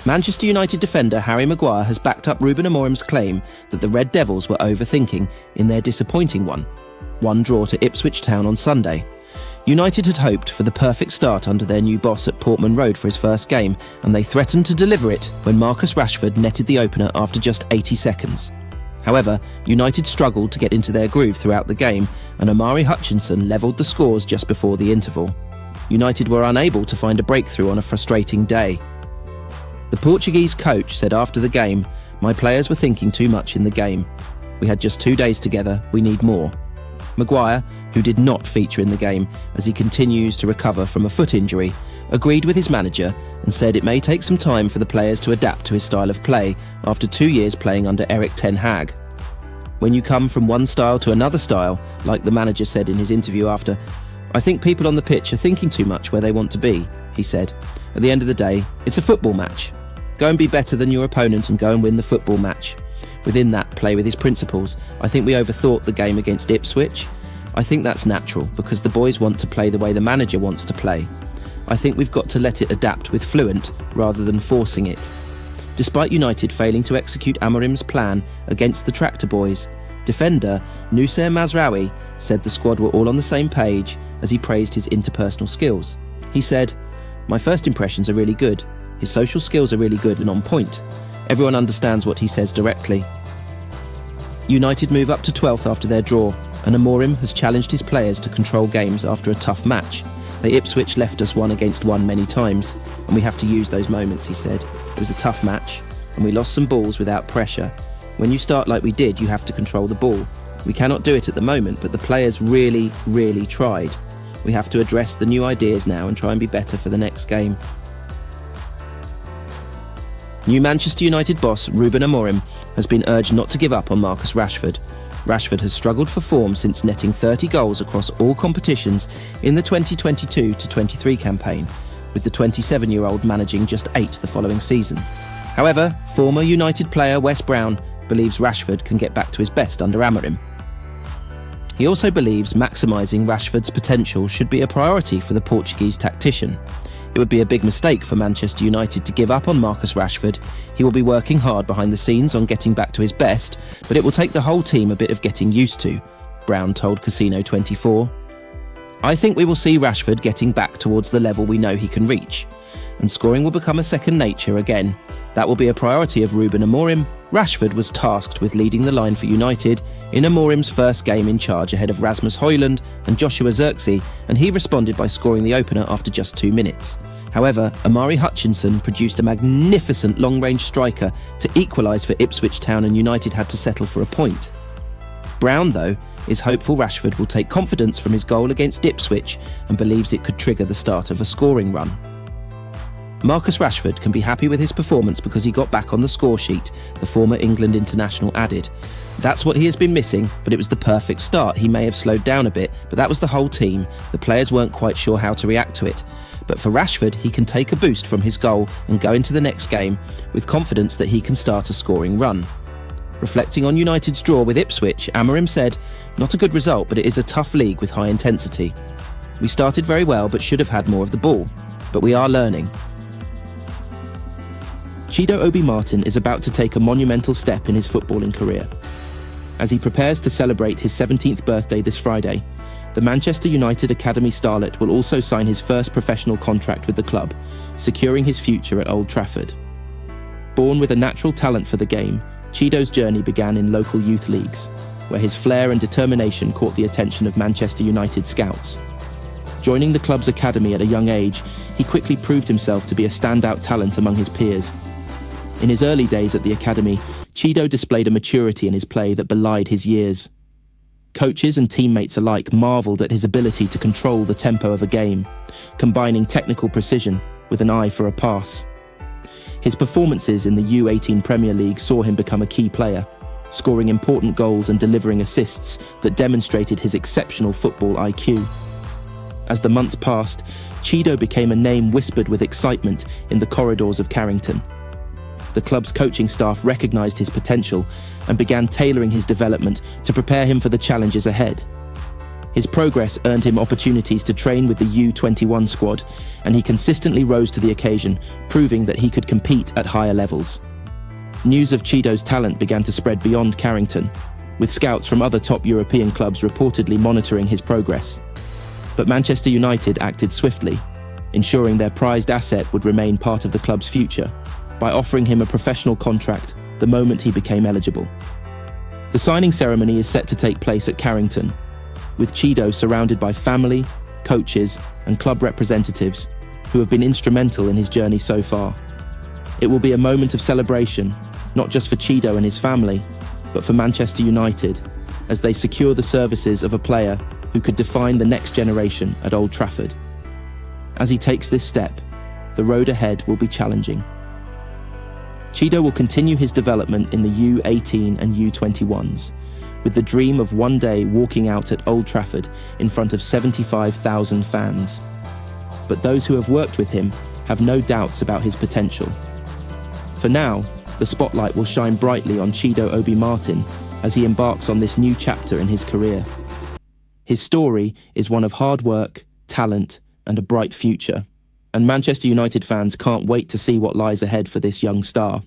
Manchester United defender Harry Maguire has backed up Ruben Amorim's claim that the Red Devils were overthinking in their disappointing 1-1 draw to Ipswich Town on Sunday. United had hoped for the perfect start under their new boss at Portman Road for his first game, and they threatened to deliver it when Marcus Rashford netted the opener after just 80 seconds. However, United struggled to get into their groove throughout the game, and Omari Hutchinson levelled the scores just before the interval. United were unable to find a breakthrough on a frustrating day. The Portuguese coach said after the game, "My players were thinking too much in the game. We had just 2 days together, we need more." Maguire, who did not feature in the game as he continues to recover from a foot injury, agreed with his manager and said it may take some time for the players to adapt to his style of play after 2 years playing under Erik ten Hag. "When you come from one style to another style," like the manager said in his interview after, "I think people on the pitch are thinking too much where they want to be," he said. "At the end of the day, it's a football match. Go and be better than your opponent and go and win the football match. Within that, play with his principles. I think we overthought the game against Ipswich. I think that's natural because the boys want to play the way the manager wants to play. I think we've got to let it adapt with fluent rather than forcing it." Despite United failing to execute Amorim's plan against the Tractor Boys, defender Noussair Mazraoui said the squad were all on the same page as he praised his interpersonal skills. He said, "My first impressions are really good. His social skills are really good and on point. Everyone understands what he says directly." United move up to 12th after their draw, and Amorim has challenged his players to control games after a tough match. "They Ipswich left us 1-against-1 many times, and we have to use those moments," he said. "It was a tough match, and we lost some balls without pressure. When you start like we did, you have to control the ball. We cannot do it at the moment, but the players really, really tried. We have to address the new ideas now and try and be better for the next game." New Manchester United boss Ruben Amorim has been urged not to give up on Marcus Rashford. Rashford has struggled for form since netting 30 goals across all competitions in the 2022-23 campaign, with the 27-year-old managing just 8 the following season. However, former United player Wes Brown believes Rashford can get back to his best under Amorim. He also believes maximising Rashford's potential should be a priority for the Portuguese tactician. It would be a big mistake for Manchester United to give up on Marcus Rashford. He will be working hard behind the scenes on getting back to his best, but it will take the whole team a bit of getting used to, Brown told Casino 24. "I think we will see Rashford getting back towards the level we know he can reach, and scoring will become a second nature again. That will be a priority of Ruben Amorim." Rashford was tasked with leading the line for United in Amorim's first game in charge ahead of Rasmus Højlund and Joshua Zirkzee, and he responded by scoring the opener after just 2 minutes. However, Omari Hutchinson produced a magnificent long-range striker to equalise for Ipswich Town, and United had to settle for a point. Brown, though, is hopeful Rashford will take confidence from his goal against Ipswich and believes it could trigger the start of a scoring run. Marcus Rashford can be happy with his performance because he got back on the score sheet, the former England international added. "That's what he has been missing, but it was the perfect start. He may have slowed down a bit, but that was the whole team. The players weren't quite sure how to react to it. But for Rashford, he can take a boost from his goal and go into the next game with confidence that he can start a scoring run." Reflecting on United's draw with Ipswich, Amorim said, "Not a good result, but it is a tough league with high intensity. We started very well but should have had more of the ball. But we are learning." Chido Obi-Martin is about to take a monumental step in his footballing career. As he prepares to celebrate his 17th birthday this Friday, the Manchester United Academy starlet will also sign his first professional contract with the club, securing his future at Old Trafford. Born with a natural talent for the game, Chido's journey began in local youth leagues, where his flair and determination caught the attention of Manchester United scouts. Joining the club's academy at a young age, he quickly proved himself to be a standout talent among his peers. In his early days at the academy, Chido displayed a maturity in his play that belied his years. Coaches and teammates alike marvelled at his ability to control the tempo of a game, combining technical precision with an eye for a pass. His performances in the U18 Premier League saw him become a key player, scoring important goals and delivering assists that demonstrated his exceptional football IQ. As the months passed, Chido became a name whispered with excitement in the corridors of Carrington. The club's coaching staff recognised his potential and began tailoring his development to prepare him for the challenges ahead. His progress earned him opportunities to train with the U21 squad, and he consistently rose to the occasion, proving that he could compete at higher levels. News of Chido's talent began to spread beyond Carrington, with scouts from other top European clubs reportedly monitoring his progress. But Manchester United acted swiftly, ensuring their prized asset would remain part of the club's future, by offering him a professional contract the moment he became eligible. The signing ceremony is set to take place at Carrington, with Chido surrounded by family, coaches, and club representatives who have been instrumental in his journey so far. It will be a moment of celebration, not just for Chido and his family, but for Manchester United, as they secure the services of a player who could define the next generation at Old Trafford. As he takes this step, the road ahead will be challenging. Chido will continue his development in the U18 and U21s, with the dream of one day walking out at Old Trafford in front of 75,000 fans. But those who have worked with him have no doubts about his potential. For now, the spotlight will shine brightly on Chido Obi-Martin as he embarks on this new chapter in his career. His story is one of hard work, talent, and a bright future, and Manchester United fans can't wait to see what lies ahead for this young star.